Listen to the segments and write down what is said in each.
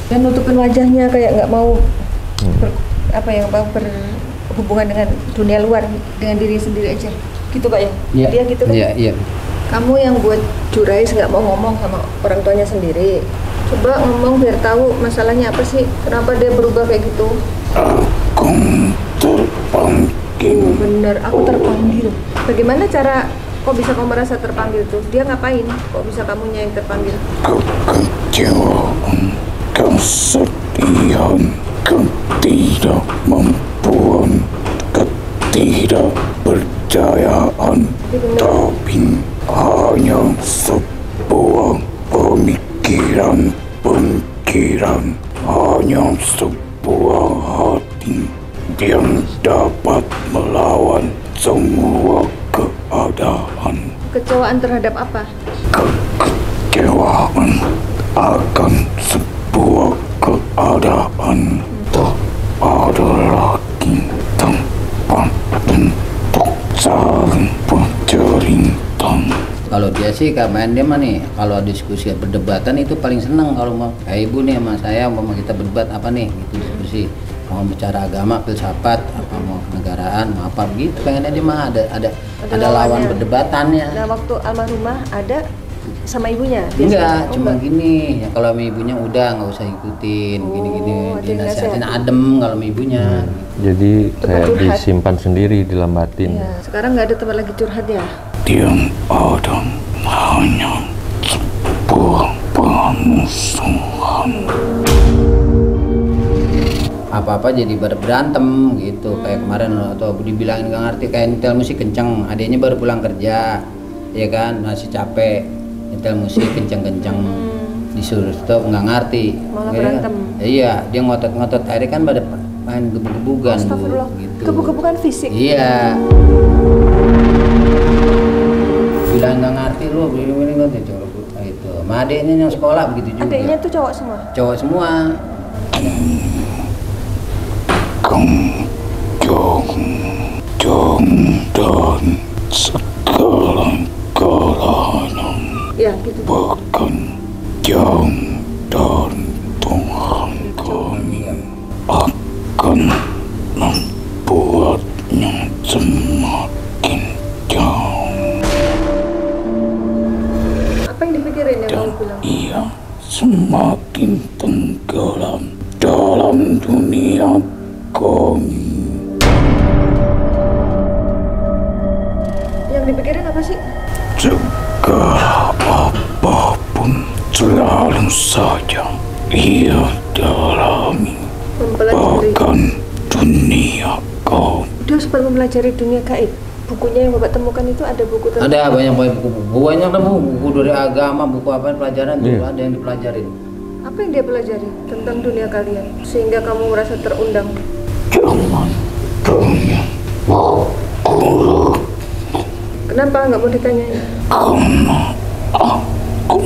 Dan nutupin wajahnya kayak nggak mau berhubungan dengan dunia luar, dengan diri sendiri aja. Gitu Pak ya? Iya. Dia gitu kan? Iya. Kamu yang buat Jurais nggak mau ngomong sama orang tuanya sendiri. Coba ngomong biar tahu masalahnya apa sih, kenapa dia berubah kayak gitu. Aku terpanggil. Bener, aku terpanggil. Bagaimana cara kok bisa kamu merasa terpanggil tuh? Dia ngapain? Kok bisa kamunya yang terpanggil? Kekecewaan, kesedihan, ketidakmampuan, ketidakpercayaan, tapi hanya sebuah pemikiran, hanya sebuah hati yang dapat melawan semua keadaan. Kekecewaan terhadap apa? Kekecewaan akan sebuah keadaan. Tak ada lagi tempat untuk saling bercerita. Kalau dia sih main dia mah nih, kalau diskusi perdebatan itu paling seneng. Kalau mau kayak ibu nih sama saya mau kita berdebat apa nih gitu, diskusi mau bicara agama, filsafat, apa mau kenegaraan, mau apa gitu, pengennya dia mah ada lawan berdebatannya. Nah waktu almarhumah ada sama ibunya? Enggak, cuma gini ya, kalau sama ibunya udah nggak usah ikutin gini-gini, dinasihatin adem kalau sama ibunya. Jadi kayak disimpan sendiri, dilambatin. Ya, sekarang nggak ada tempat lagi curhat ya? Yang ada hanya sebuah permusuhan. Apa-apa jadi berantem gitu, kayak kemarin atau dibilangin nggak ngerti, kayak nyetel musik kenceng, adiknya baru pulang kerja, ya kan masih capek, nyetel musik kenceng-kenceng, disuruh stop nggak ngerti, malah ya berantem. Kan? Iya, dia ngotot-ngotot, akhirnya kan pada main gebuk-gebukan bu, gitu. Gebuk-gebukan fisik? Iya. Bilang nggak ngerti lu, begini ngerti coba itu. Ma adiknya yang sekolah begitu juga. Adiknya tuh cowok semua? Cowok semua. Jong dan segala-galanya. Ya gitu. Bahkan jam dan Tuhan kami akan membuatnya semakin jauh. Apa yang dipikirin yang kamu bilang? Ia semakin tenggelam dalam dunia kami. Yang dipikirin apa sih? Segala apapun selalu saja ia dalami. Bahkan dunia gaib. Dia sempat mempelajari dunia gaib. Bukunya yang Bapak temukan itu ada buku tentang? Ada banyak buku, banyak buku dari agama, buku apa pelajaran tuh ada yang dipelajarin. Apa yang dia pelajari tentang dunia kalian sehingga kamu merasa terundang? Jangan tanya aku. Kenapa nggak mau ditanyain? Karena aku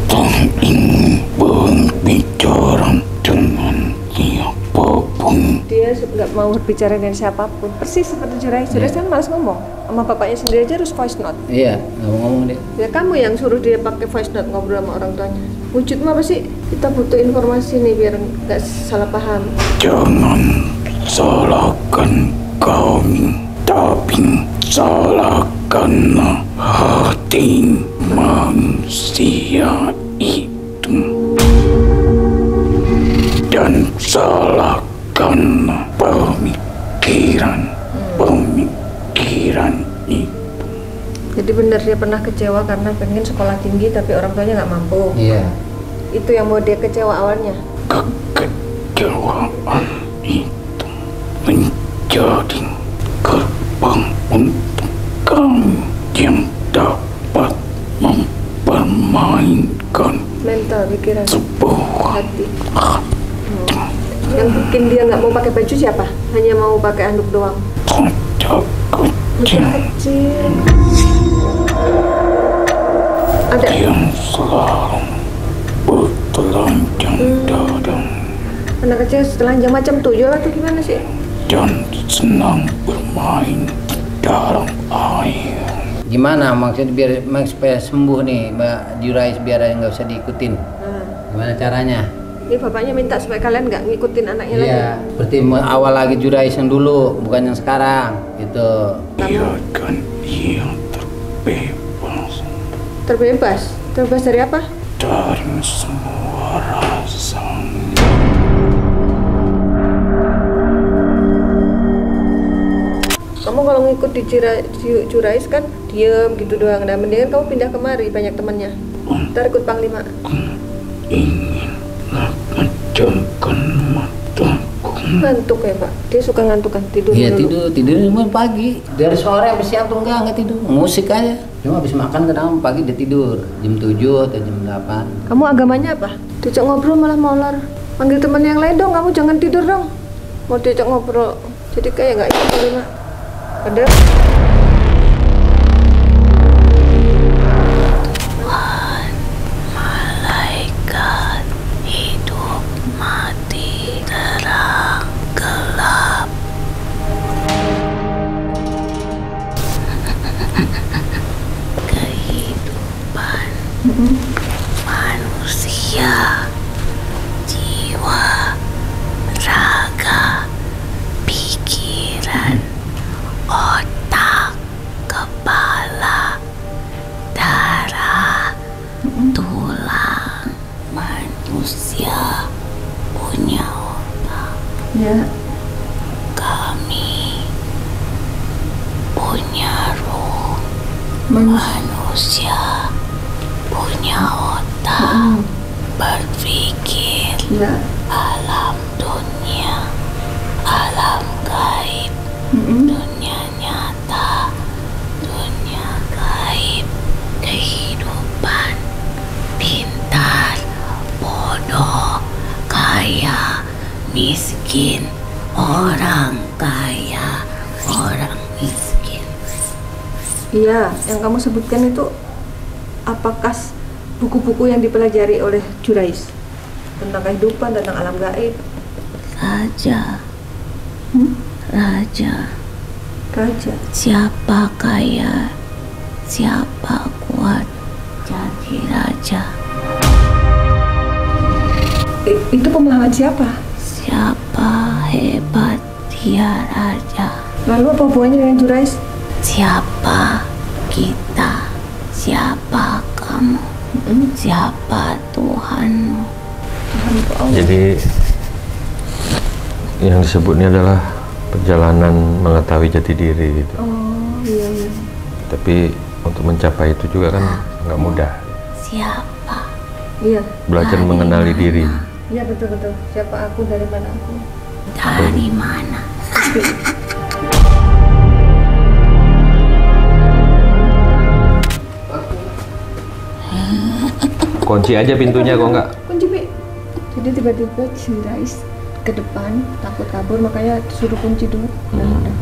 tak ingin berbicara dengan siapapun. Dia nggak mau berbicara dengan siapapun. Persis seperti Jurais. Jurais kan malas ngomong. Sama bapaknya sendiri aja harus voice note. Iya, nggak mau ngomong dia. Ya kamu yang suruh dia pakai voice note ngobrol sama orang tuanya. Wujudmu apa sih? Kita butuh informasi nih biar nggak salah paham. Jangan salahkan kami, tapi salahkanlah hati manusia itu, dan salahkanlah pemikiran itu. Jadi benar dia pernah kecewa karena pengen sekolah tinggi tapi orang tuanya nggak mampu. Iya. Itu yang mau dia kecewa awalnya. Kekecewaan itu menjadi gerbang untuk kami yang dapat mempermainkan mental, pikiran, sebuah hati. Yang bikin dia nggak mau pakai baju siapa? Hanya mau pakai anduk doang. Kecil. Ada yang selalu bertelanjang dada. Anak kecil telanjang macam tuyul atau gimana sih? Dan senang bermain di dalam air. Gimana maksudnya supaya sembuh nih Mbak Jurais, biar nggak usah diikutin? Gimana caranya? Ini bapaknya minta supaya kalian nggak ngikutin anaknya lagi. Iya, seperti awal lagi Jurais yang dulu, bukan yang sekarang, gitu. Biarkan ia terbebas Terbebas? Terbebas dari apa? dari semua rasa. Kamu kalau ngikut di Jurais kan diem gitu doang. Nah mendingan kamu pindah kemari, banyak temannya. Ntar ikut Panglima. Ingin memejamkan mataku. Ngantuk ya Pak? Dia suka ngantuk kan? Tidur Iya, dulu? tidur cuma pagi. Dari sore sampai siang tuh enggak tidur. Musik aja. Cuma habis makan kadang pagi dia tidur. Jam 7 atau jam 8. Kamu agamanya apa? Diajak ngobrol malah molor. Panggil teman yang lain dong, kamu jangan tidur dong. Mau diajak ngobrol. Jadi kayak nggak ikut Panglima. Padahal malaikat hidup mati terang gelap. Kehidupan manusia, jiwa, raga, pikiran, otak, kepala, darah, tulang. Manusia punya otak, ya. kami punya roh. Manusia punya otak, berpikir, Ya. alam dunia, alam gaib, dunia nyata, dunia gaib, kehidupan, pintar, bodoh, kaya, miskin, orang kaya, orang miskin. Iya, yang kamu sebutkan itu apakah buku-buku yang dipelajari oleh Jurais tentang kehidupan, tentang alam gaib? Raja, raja, Raja. siapa kaya, siapa kuat, jadi raja. Itu pemahaman siapa? Siapa hebat, dia raja. Lalu apa hubungannya dengan Jurais? Siapa kita, siapa kamu, siapa Tuhanmu. Jadi yang disebutnya adalah perjalanan mengetahui jati diri gitu. Oh iya iya. Tapi untuk mencapai itu juga kan nggak mudah. Siapa? Iya. Belajar Dari mengenali mana? diri. Iya betul. Siapa aku, dari mana aku? Dari mana? Kunci aja pintunya kok nggak. Kunci Pi. Jadi tiba-tiba Jurais ke depan takut kabur, makanya disuruh kunci dulu. Nah, udah.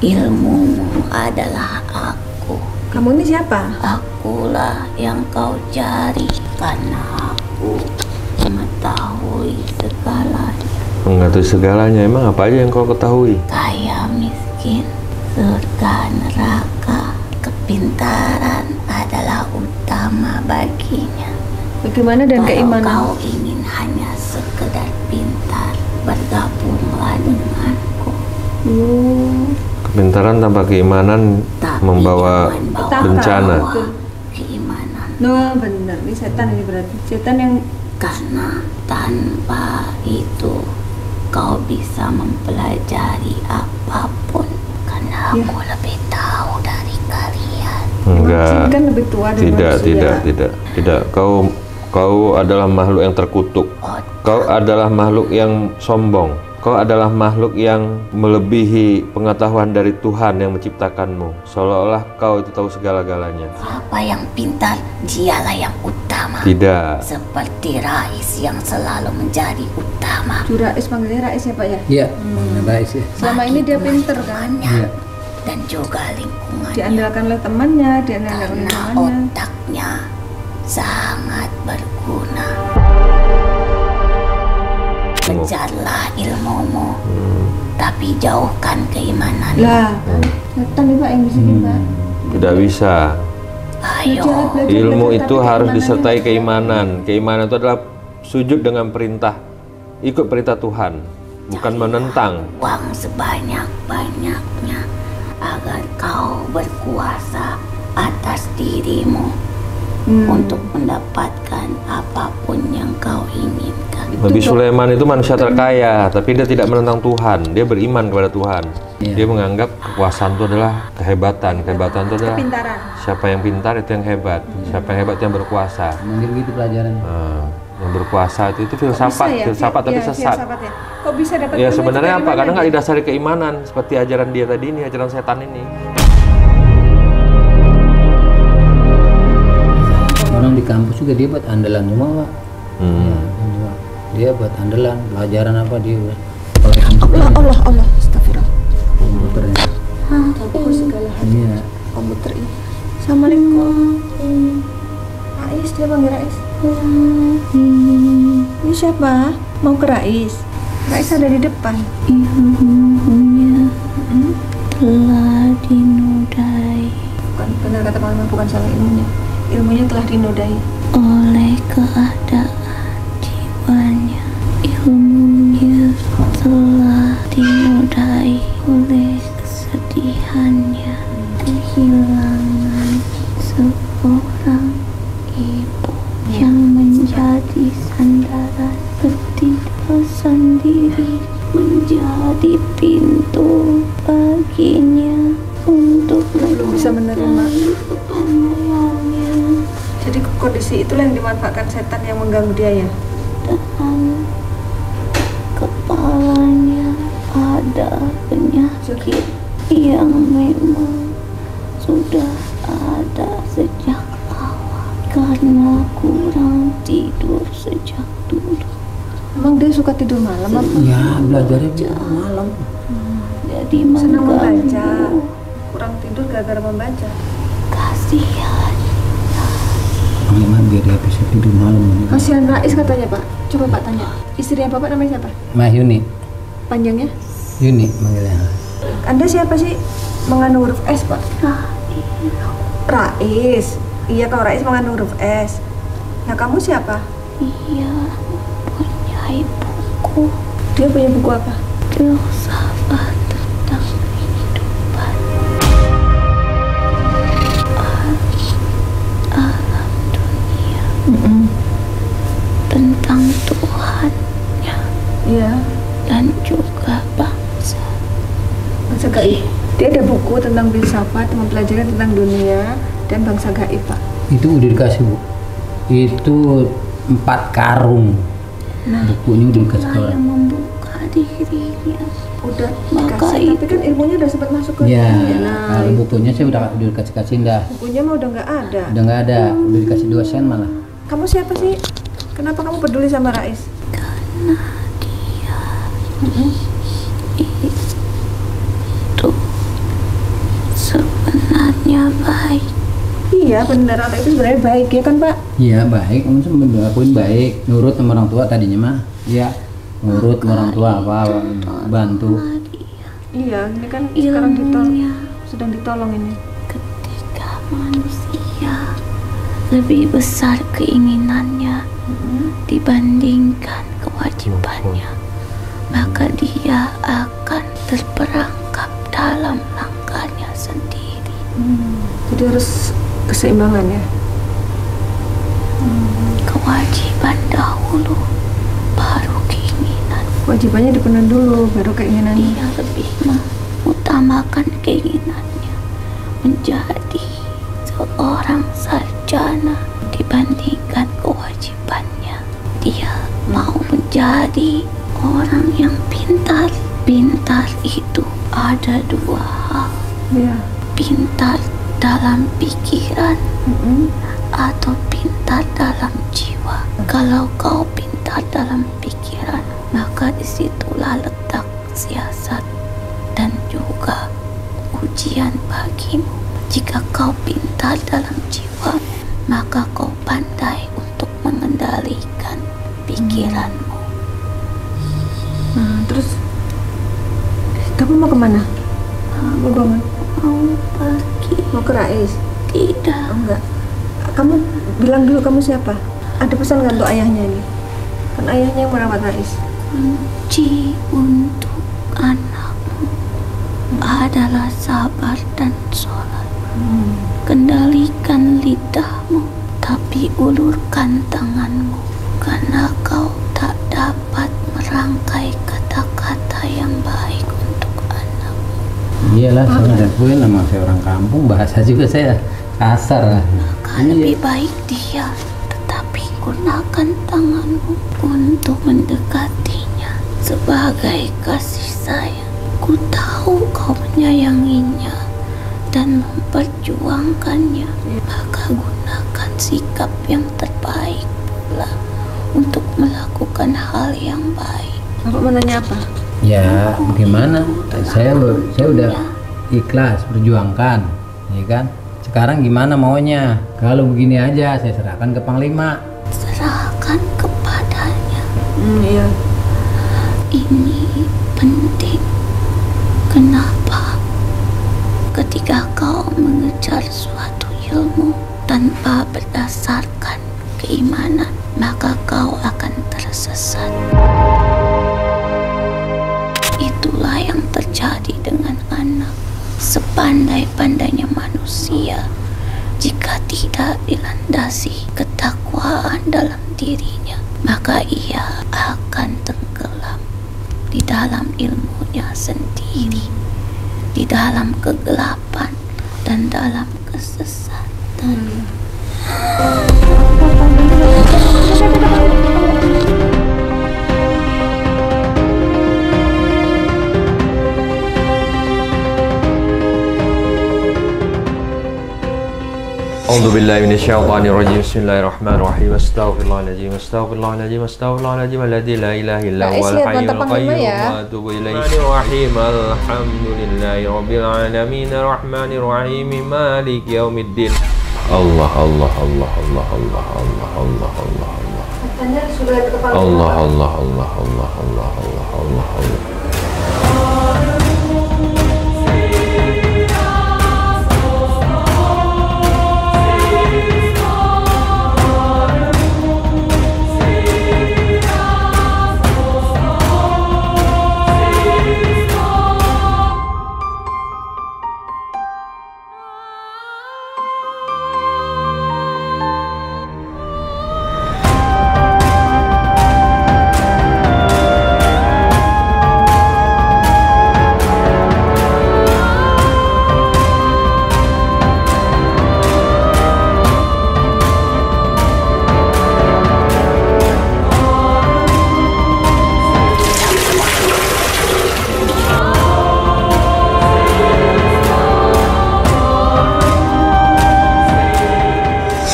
Ilmumu adalah aku. Kamu ini siapa? Akulah yang kau cari karena aku mengetahui segalanya. Mengetahui segalanya, emang apa aja yang kau ketahui? Kaya miskin, surga neraka, kepintaran adalah utama baginya. Bagaimana dan Kalau keimanan? kau ingin hanya sekedar pintar, bergabunglah denganku. Kepintaran tanpa keimanan Tapi membawa jangan bawa bencana. keimanan, No, benar. Ini setan ini berarti. Setan yang karena tanpa itu kau bisa mempelajari apapun. Karena aku lebih tahu dari kalian. Enggak. kan lebih tua dari Tidak. Kau adalah makhluk yang terkutuk. Kau adalah makhluk yang sombong. Kau adalah makhluk yang melebihi pengetahuan dari Tuhan yang menciptakanmu. Seolah-olah kau itu tahu segala-galanya. Siapa yang pintar, dialah yang utama. Tidak. Seperti Rais yang selalu menjadi utama. Jurais, panggilnya Rais ya Pak ya? Iya, baik sih. Selama ini dia pinter kan? Iya. Dan juga lingkungannya. Diandalkan oleh temannya, diandalkan oleh Karena lingkungannya. otaknya sangat berguna. Kejarlah ilmumu, tapi jauhkan keimanan. Lah, setan nih Pak yang bisikin Pak. Tidak bisa. Ayo. Ilmu itu harus disertai keimanan. Keimanan itu adalah sujud dengan perintah, ikut perintah Tuhan, bukan menentang. Uang sebanyak-banyaknya agar kau berkuasa atas dirimu untuk mendapatkan apapun yang kau inginkan. Nabi Sulaiman itu manusia terkaya, tapi dia tidak menentang Tuhan. Dia beriman kepada Tuhan. Dia menganggap kekuasaan itu adalah kehebatan. Kehebatan itu adalah Kepintaran. siapa yang pintar itu yang hebat. Siapa yang hebat itu yang berkuasa. Mungkin begitu pelajaran. Yang berkuasa itu filsafat, filsafat tapi sesat. Filsafat ya. Kok bisa dapat Ya ilmu sebenarnya itu dari apa? mana Karena nggak dia? didasari keimanan seperti ajaran dia tadi ini, ajaran setan ini. Orang di kampus juga dia buat andalan semua, Pak. Ya, semua. Dia buat andalan, pelajaran apa dia buat. Allah, astagfirullah. Komputernya. Aku segala hal Iya. komputer ini. Assalamualaikum. Rais, dia panggil Rais. Ini siapa? Mau ke Rais? Rais ada di depan. Ilmunya telah dinodai Bukan benar kata Mama, bukan salah ilmunya. Ilmunya telah dinodai. oleh keadaan jiwanya. Ilmunya telah dinodai oleh kesedihannya, kehilangan seorang ibu yang menjadi sandaran bertindak sendiri, menjadi pintu baginya untuk Belum bisa menerima. kepanjangannya. Jadi kondisi itulah yang dimanfaatkan setan yang mengganggu dia ya. Dan kepalanya ada penyakit yang memang sudah ada sejak awal karena kurang tidur sejak dulu. Emang dia suka tidur malam apa? Ya, belajarnya malam. Jadi Senang membaca. mengganggu. Kurang tidur gara-gara membaca. Kasihan. Memang biar dia bisa tidur malam. Kasihan Rais katanya Pak. Coba Pak tanya. Istrinya Bapak namanya siapa? Mah Yuni, Panjangnya? Yuni manggilnya. Anda siapa sih? Mengandung huruf S Pak? Rais. Iya, kalau Rais mengandung huruf S. Nah kamu siapa? Ia mempunyai buku Dia punya buku apa? filsafat tentang kehidupan, alam dunia, tentang Tuhannya Iya. dan juga bangsa. Bangsa gaib. Dia ada buku tentang filsafat, mempelajari tentang dunia dan bangsa gaib Pak. Itu udah dikasih, Bu. Itu 4 karung. Bukunya udah dikasih ke Lah yang orang. membuka dirinya. Udah Maka dikasih, tapi kan itu- ilmunya udah sempat masuk ke Ya, dia. Nah, kalau bukunya saya udah dikasih dah. bukunya mah udah nggak ada. Udah nggak ada, udah dikasih dosen malah. Kamu siapa sih? Kenapa kamu peduli sama Rais? Karena dia itu sebenarnya baik. Iya benar, anak itu sebenarnya baik ya kan Pak? Iya baik, kamu semua ngelakuin baik, nurut sama orang tua tadinya mah. Iya, nurut sama orang tua apa, bantu. Iya, ini kan sekarang Ilmunya sedang ditolong ini. ketika manusia lebih besar keinginannya dibandingkan kewajibannya, maka dia akan terperangkap dalam langkahnya sendiri. Jadi harus keseimbangan ya. Kewajiban dahulu, baru keinginan. Kewajibannya dipenuhi dulu, baru keinginannya. Dia lebih mengutamakan keinginannya menjadi seorang sarjana dibandingkan kewajibannya. Dia mau menjadi orang yang pintar. Pintar itu ada 2 hal. Iya. Pintar dalam pikiran atau pintar dalam jiwa. Kalau kau pintar dalam pikiran, maka disitulah letak siasat dan juga ujian bagimu. Jika kau pintar dalam jiwa, maka kau pandai untuk mengendalikan pikiranmu. Nah, terus kamu mau kemana? Mau bangun? Mau pergi? Mau ke Rais? Tidak. Oh, enggak. kamu bilang dulu kamu siapa? Ada pesan nggak untuk ayahnya ini? Kan ayahnya yang merawat Rais. Kunci untuk anakmu adalah sabar dan sholat. Kendalikan lidahmu, tapi ulurkan tanganmu, karena kau tak dapat merangkai kata-kata yang baik untuk anakmu. Iyalah, saya ngakuin nama saya orang kampung, bahasa juga saya kasar lah. Maka lebih baik diam, tetapi gunakan tanganmu untuk mendekatinya sebagai kasih sayang. Ku tahu kau menyayanginya dan memperjuangkannya, maka gunakan sikap yang terbaik pula untuk melakukan hal yang baik. Bapak mau nanya apa? Ya bagaimana? Saya udah ikhlas berjuangkan, ya kan? Sekarang gimana maunya? Kalau begini aja saya serahkan ke Panglima. Serahkan kepadanya. Iya. Ini penting. Kenapa? Ketika kau mengejar suatu ilmu tanpa berdasarkan keimanan, maka kau akan tersesat. Itulah yang terjadi dengan anak. Sepandai-pandainya manusia, jika tidak dilandasi ketakwaan dalam dirinya, maka ia akan tenggelam di dalam ilmunya sendiri, di dalam kegelapan dan dalam kesesatan. A'udzubillahi minasyaitonirrajim. Bismillahirrahmanirrahim. Astaghfirullahaladzim. Astaghfirullahaladzim. Astaghfirullahaladzim. Alladzi la ilaha illa huwal hayyul qayyum wa atubu ilaihi. Bismillahirrahmanirrahim. Alhamdulillahirabbil alamin. Arrahmanir rahim. Maliki yaumiddin. Allah Allah Allah Allah Allah Allah Allah Allah Allah. Katanya sudah ke Panglima. Allah Allah Allah Allah Allah Allah Allah Allah.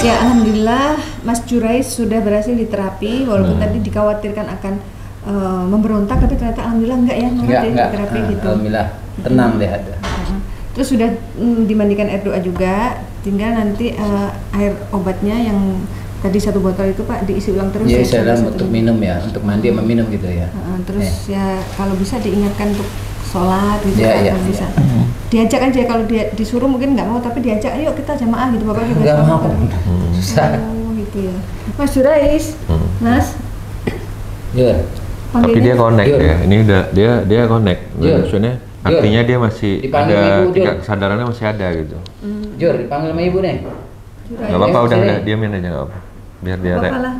Ya alhamdulillah Mas Jurais sudah berhasil diterapi walaupun tadi dikhawatirkan akan memberontak, tapi ternyata alhamdulillah enggak ya, Enggak. diterapi gitu. Alhamdulillah tenang deh ada. Terus sudah dimandikan air doa juga, tinggal nanti air obatnya yang tadi 1 botol itu Pak diisi ulang terus. Iya, ya, saya dalam satu untuk minggu. minum ya, untuk mandi sama minum gitu ya. Terus ya kalau bisa diingatkan untuk sholat gitu Iya, kan, iya, kalau bisa. iya. Diajak aja, kalau dia disuruh mungkin nggak mau, tapi diajak ayo kita jamaah gitu Bapak juga. Enggak sholat. mau. Susah. Oh gitu ya. Mas Jurais, Mas. Iya. Tapi panggilnya- dia connect Jur. ya. Ini udah dia connect. Jur. Maksudnya Jur. artinya dia masih Dipanggil ada Ibu, Jur. tingkat kesadarannya masih ada gitu. Jur, dipanggil sama ibu nih. Jurais. Gak apa-apa, udah Sini. diamin aja gak apa. Biar dia Nggak apa-apa lah.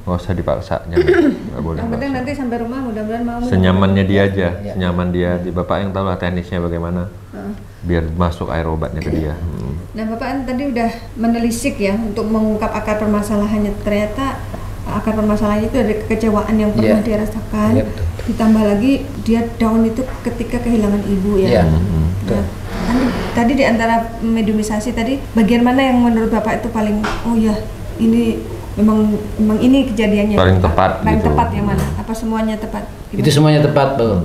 nggak usah dipaksa, jangan. Nggak boleh Yang penting paksa. nanti sampai rumah mudah-mudahan mau. Senyamannya dia aja, Iya. senyaman dia. Di bapak yang tahu lah teknisnya bagaimana. Biar masuk air obatnya ke dia. Nah Bapak kan tadi udah menelisik ya untuk mengungkap akar permasalahannya. Ternyata akar permasalahannya itu ada kekecewaan yang pernah Iya. dia rasakan. Iya, betul. Ditambah lagi dia down itu ketika kehilangan ibu ya. Iya. Nah, kan tadi di antara mediumisasi tadi bagian mana yang menurut Bapak itu paling oh ya ini memang ini kejadiannya Paling tepat paling gitu. tepat yang mana? Apa semuanya tepat? Itu semuanya tepat tuh.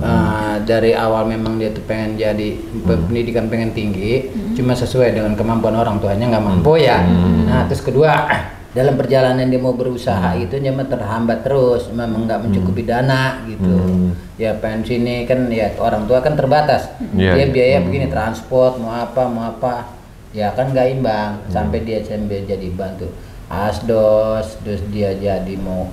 Dari awal memang dia tuh pengen jadi pendidikan pengen tinggi, cuma sesuai dengan kemampuan orang tuanya nggak mampu ya. Nah terus kedua dalam perjalanan dia mau berusaha itu dia mah terhambat terus, memang nggak mencukupi dana gitu. Ya pengen sini kan ya orang tua kan terbatas. Iya, Dia iya. biaya begini transport mau apa. Ya kan nggak imbang sampai dia jadi bantu asdos, terus dia jadi mau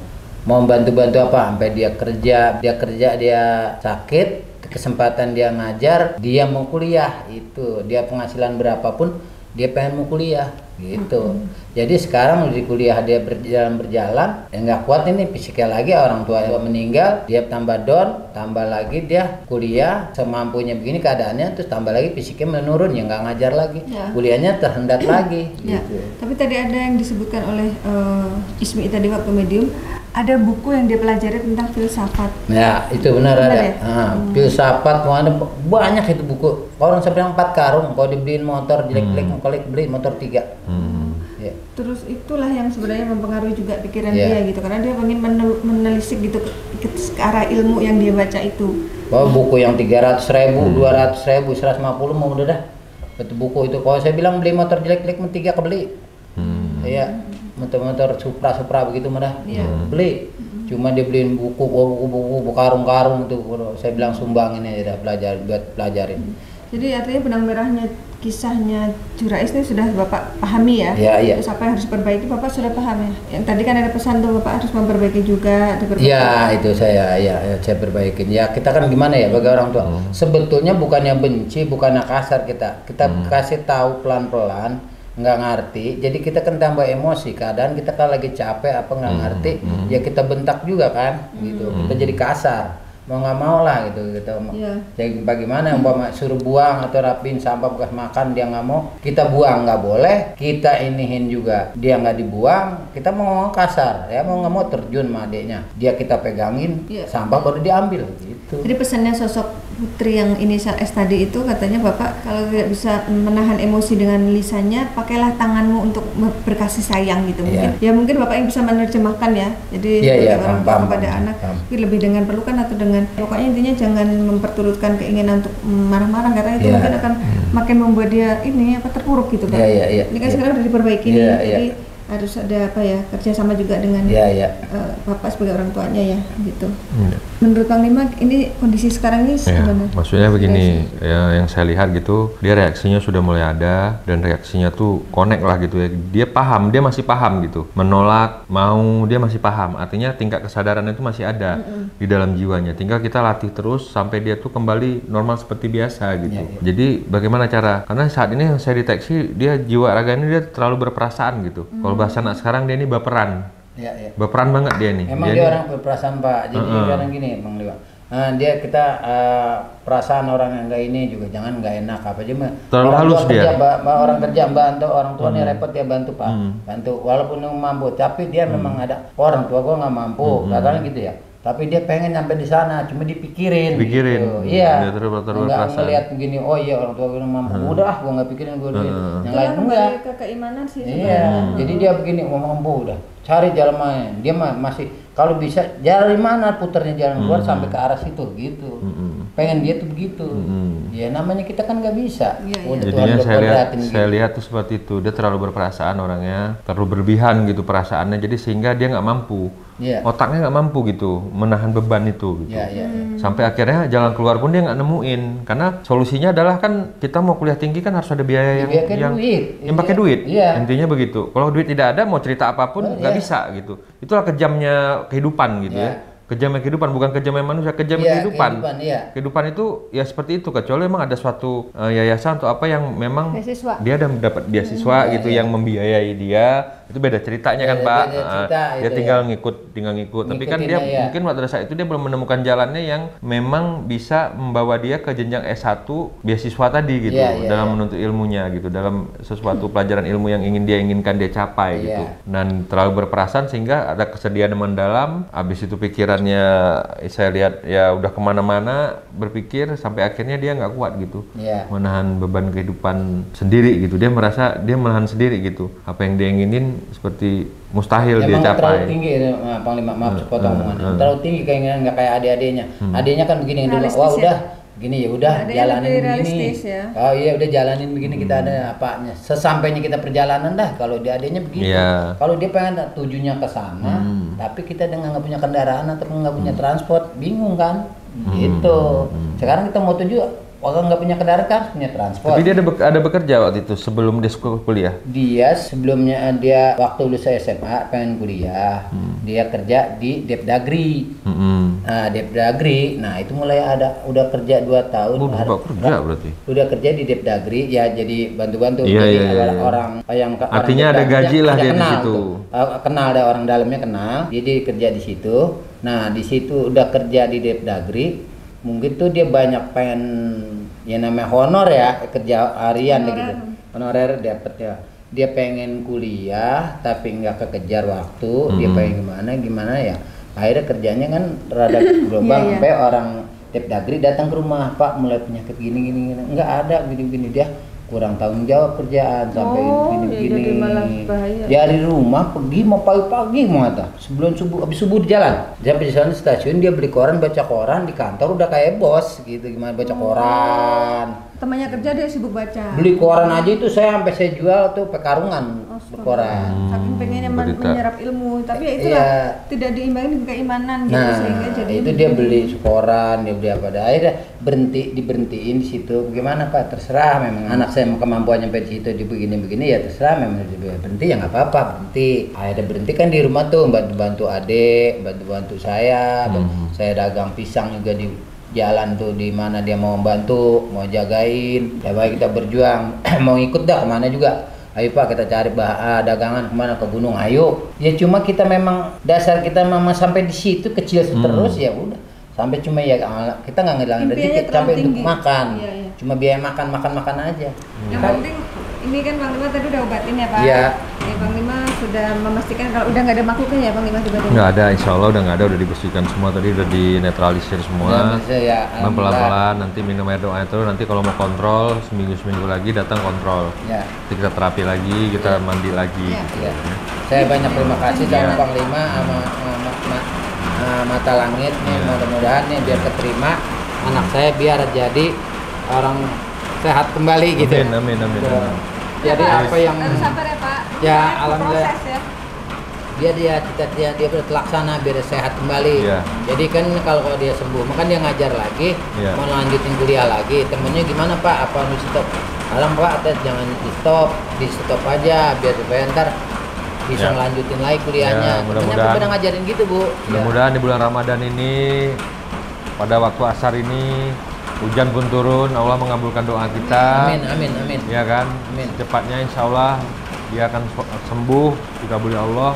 bantu-bantu apa sampai dia kerja dia sakit, kesempatan dia ngajar, dia mau kuliah, itu dia penghasilan berapapun dia pengen mau kuliah gitu. Jadi sekarang di kuliah dia berjalan ya nggak kuat ini fisiknya lagi, orang tua meninggal, dia tambah down, tambah lagi dia kuliah semampunya begini keadaannya, terus tambah lagi fisiknya menurun ya nggak ngajar lagi, kuliahnya terhendat lagi gitu. Tapi tadi ada yang disebutkan oleh Ismi tadi waktu medium, ada buku yang dia pelajari tentang filsafat. Ya itu benar ada ya? Filsafat, ada banyak itu buku. Orang sebenarnya 4 karung, kalau dibeliin motor jelek-jelek kolik beli motor 3. Ya. Terus itulah yang sebenarnya mempengaruhi juga pikiran dia gitu, karena dia ingin menelisik gitu ke arah ilmu yang dia baca itu. Buku yang 300.000, 200.000, 150 mau udah dah. Itu buku itu kalau saya bilang beli motor jelek-jelek 3 kebeli. Iya, motor Supra begitu mah beli. Cuma dia beliin buku karung-karung itu, saya bilang sumbangin aja dah pelajarin. Jadi artinya benang merahnya kisahnya Jurais ini sudah Bapak pahami ya? Iya. Terus apa yang harus diperbaiki Bapak sudah paham ya? Yang tadi kan ada pesan tuh Bapak harus memperbaiki juga. Iya itu saya perbaikin. Ya kita kan gimana ya bagi orang tua. Sebetulnya bukannya benci, bukannya kasar kita kasih tahu pelan-pelan, nggak ngerti. Jadi kita kan tambah emosi. Keadaan kita kan lagi capek apa nggak ngerti, ya kita bentak juga kan, gitu. Kita jadi kasar. Mau nggak mau lah gitu. Jadi bagaimana umpama suruh buang atau rapiin sampah bekas makan dia nggak mau, kita buang nggak boleh, kita inihin juga dia nggak dibuang, kita mau ngomong kasar ya, mau nggak mau terjun sama adiknya, dia kita pegangin sampah baru diambil gitu. Jadi pesannya sosok putri yang inisial S tadi itu katanya Bapak kalau tidak bisa menahan emosi dengan lisannya, pakailah tanganmu untuk berkasih sayang gitu mungkin. Ya mungkin Bapak yang bisa menerjemahkan ya. Jadi orang tua kepada anak mungkin lebih dengan pelukan atau dengan pokoknya intinya jangan memperturutkan keinginan untuk marah-marah, karena itu mungkin akan makin membuat dia ini terpuruk gitu Pak. Ini kan sekarang udah diperbaiki nih. Jadi harus ada kerjasama juga dengan Bapak sebagai orang tuanya ya gitu. Menurut Bang Lima ini kondisi sekarang ini gimana? Maksudnya begini ya, yang saya lihat gitu dia reaksinya sudah mulai ada dan reaksinya tuh connect lah gitu ya, dia paham, dia masih paham gitu, menolak mau dia masih paham, artinya tingkat kesadaran itu masih ada di dalam jiwanya, tinggal kita latih terus sampai dia tuh kembali normal seperti biasa gitu. Jadi bagaimana cara, karena saat ini yang saya deteksi dia jiwa raga ini dia terlalu berperasaan gitu. Kalau bahasa anak sekarang dia ini baperan. Baperan banget dia nih. Emang dia orang berperasaan Pak. Jadi kadang gini Bang Liwa. Kita perasaan orang yang enggak ini juga jangan enggak enak apa aja mah. Terlalu halus dia. Orang kerja bantu orang tua nih repot dia bantu Pak. Bantu walaupun mampu, tapi dia memang ada orang tua gua nggak mampu, kadang gitu ya. Tapi dia pengen sampai di sana, cuma dipikirin. Gitu. Iya. Nggak ngelihat begini, oh iya orang tua gue mampu, udah gua nggak pikirin gue duit. Yang lain enggak. Keimanan sih. Iya. Jadi dia begini, mau mampu udah. Cari jalan main. Dia masih kalau bisa jalan mana puternya jalan keluar sampai ke arah situ gitu. Pengen dia tuh begitu. Ya namanya kita kan nggak bisa. Jadinya saya lihat tuh seperti itu. Dia terlalu berperasaan orangnya, terlalu berlebihan gitu perasaannya. Jadi sehingga dia nggak mampu. Otaknya nggak mampu gitu menahan beban itu gitu. Sampai akhirnya jalan keluar pun dia nggak nemuin, karena solusinya adalah kan kita mau kuliah tinggi kan harus ada biaya yang pakai duit. Intinya begitu. Kalau duit tidak ada mau cerita apapun nggak bisa gitu. Itulah kejamnya kehidupan gitu ya. Kejamnya kehidupan, bukan kejamnya manusia, kejamnya kehidupan. Kehidupan itu ya seperti itu, kecuali memang ada suatu yayasan atau apa yang memang dia ada mendapat beasiswa gitu yang membiayai dia, itu beda ceritanya kan Pak. Dia tinggal ngikut. Tapi kan dia mungkin pada saat itu dia belum menemukan jalannya yang memang bisa membawa dia ke jenjang S1 beasiswa tadi gitu, dalam menuntut ilmunya gitu, dalam sesuatu pelajaran ilmu yang dia inginkan dia capai gitu. Dan terlalu berperasaan sehingga ada kesedihan yang mendalam, habis itu pikirannya saya lihat ya udah kemana-mana berpikir sampai akhirnya dia nggak kuat gitu menahan beban kehidupan sendiri gitu. Dia merasa dia menahan sendiri gitu, apa yang dia inginin seperti mustahil dia capai. Terlalu tinggi Panglima, maaf sepotong omongan. Terlalu tinggi keinginan, nggak kayak adik-adiknya. Adiknya kan begini dulu, wah udah gini ya udah jalanin begini. Oh iya udah jalanin begini, kita ada apanya. Sesampainya kita perjalanan dah, kalau dia adiknya begitu. Kalau dia pengen tujuannya ke sana, tapi kita dengan nggak punya kendaraan atau nggak punya transport, bingung kan? Gitu. Sekarang kita mau tuju Orang nggak punya kendaraan kan punya transport. Tapi dia ada bekerja waktu itu sebelum dia kuliah. Dia sebelumnya dia waktu lulus SMA pengen kuliah, dia kerja di Depdagri. Nah Depdagri, nah itu mulai udah kerja 2 tahun. Udah kerja berarti. Udah kerja di Depdagri ya jadi bantu-bantu. Iya, jadi iya. orang yang Artinya ada gaji lah dia di situ. Kenal ada orang dalamnya kenal, jadi kerja di situ. Nah di situ udah kerja di Depdagri. Mungkin tuh dia banyak pengen ya namanya honor ya kerja harian gitu, honorer dapat ya. Dia pengen kuliah tapi nggak kekejar waktu, dia pengen gimana ya. Akhirnya kerjanya kan rada gelombang sampai orang Depdagri datang ke rumah, Pak mulai penyakit gini, nggak ada gini dia kurang tanggung jawab kerjaan sampai gini. Dari rumah pergi mau pagi-pagi mau sebelum subuh habis subuh di jalan. Sampai di sana stasiun dia beli koran baca koran di kantor udah kayak bos gitu gimana baca koran. Temannya kerja dia sibuk baca. Beli koran aja itu saya jual tuh pekarungan koran. Saking pengennya menyerap ilmu, tapi ya itulah tidak diimbangi dengan keimanan gitu sehingga jadi itu dia beli koran, dia beli apa akhirnya diberhentiin di situ. Bagaimana Pak? Terserah memang anak saya kemampuan sampai di situ di begini ya terserah memang berhenti ya nggak apa-apa berhenti. Akhirnya berhenti kan di rumah tuh bantu adik, bantu saya, saya dagang pisang juga di jalan tuh di mana dia mau bantu, mau jagain. Ya baik kita berjuang, mau ikut dah kemana juga. Ayo Pak kita cari dagangan kemana ke gunung, ayo. Ya cuma kita memang dasar kita memang sampai di situ kecil terus ya udah. Sampai cuma ya kita nggak ngilangin rezeki sampai untuk makan. Cuma biaya makan aja. Yang penting ini kan Panglima tadi udah obatin ya Pak. Iya. Ya, Panglima sudah memastikan kalau udah nggak ada makhluknya ya Panglima tiba-tiba. Nggak ada, insya Allah udah nggak ada, udah dibersihkan semua tadi, udah dinetralisir semua. Ya, pelan-pelan nanti minum air doa itu, nanti kalau mau kontrol seminggu lagi datang kontrol. Ya. Nanti kita terapi lagi, kita mandi lagi. Ya. Saya banyak terima kasih sama Panglima sama Mata Langit nih, mudah-mudahan nih biar keterima anak saya biar jadi orang sehat kembali gitu. Amin. Jadi apa yang harus sabar ya Pak. Ya Proses, alhamdulillah. ya. Dia terlaksana biar sehat kembali. Jadi kan kalau dia sembuh, maka dia ngajar lagi, mau lanjutin kuliah lagi. Temennya gimana Pak? Apa harus stop? Alam Pak, jangan di stop aja biar supaya ntar bisa ngelanjutin lagi kuliahnya. Mudah-mudahan pernah ngajarin gitu Bu. Mudah-mudahan di bulan Ramadan ini pada waktu asar ini hujan pun turun, Allah mengabulkan doa kita. Amin. Ya kan? Amin. Cepatnya insya Allah dia akan sembuh, dikabuli Allah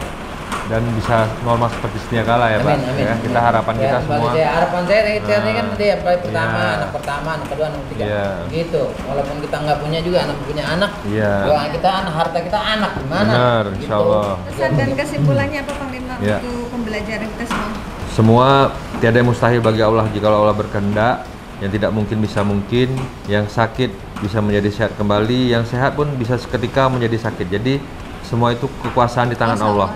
dan bisa normal seperti sedia kala ya Pak. Ya, kita harapan kita semua. Harapan saya kan dia pertama, anak pertama, anak kedua, anak ketiga. Gitu. Walaupun kita nggak punya juga anak punya anak. Doa kita anak, harta kita anak gimana? Benar, insya Allah. Pesan dan kesimpulannya apa Panglima untuk pembelajaran kita semua? Semua tiada yang mustahil bagi Allah jika Allah berkehendak. Yang tidak mungkin bisa mungkin, yang sakit bisa menjadi sehat kembali, yang sehat pun bisa seketika menjadi sakit. Jadi semua itu kekuasaan di tangan Allah.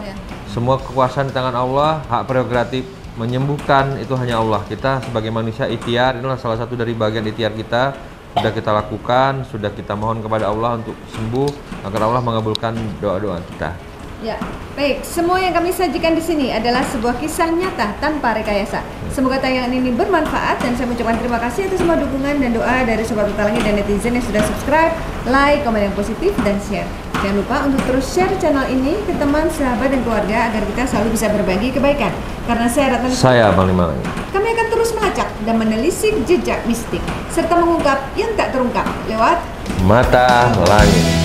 Semua kekuasaan di tangan Allah, hak prerogatif menyembuhkan itu hanya Allah. Kita sebagai manusia ikhtiar, inilah salah satu dari bagian ikhtiar kita. Sudah kita lakukan, sudah kita mohon kepada Allah untuk sembuh agar Allah mengabulkan doa-doa kita. Ya, baik. Semua yang kami sajikan di sini adalah sebuah kisah nyata tanpa rekayasa. Semoga tayangan ini bermanfaat dan saya mengucapkan terima kasih atas semua dukungan dan doa dari Sobat Mata Langit dan netizen yang sudah subscribe, like, komen yang positif, dan share. Jangan lupa untuk terus share channel ini ke teman, sahabat, dan keluarga agar kita selalu bisa berbagi kebaikan. Karena saya Panglima Langit. Kami akan terus melacak dan menelisik jejak mistik serta mengungkap yang tak terungkap lewat Mata Langit.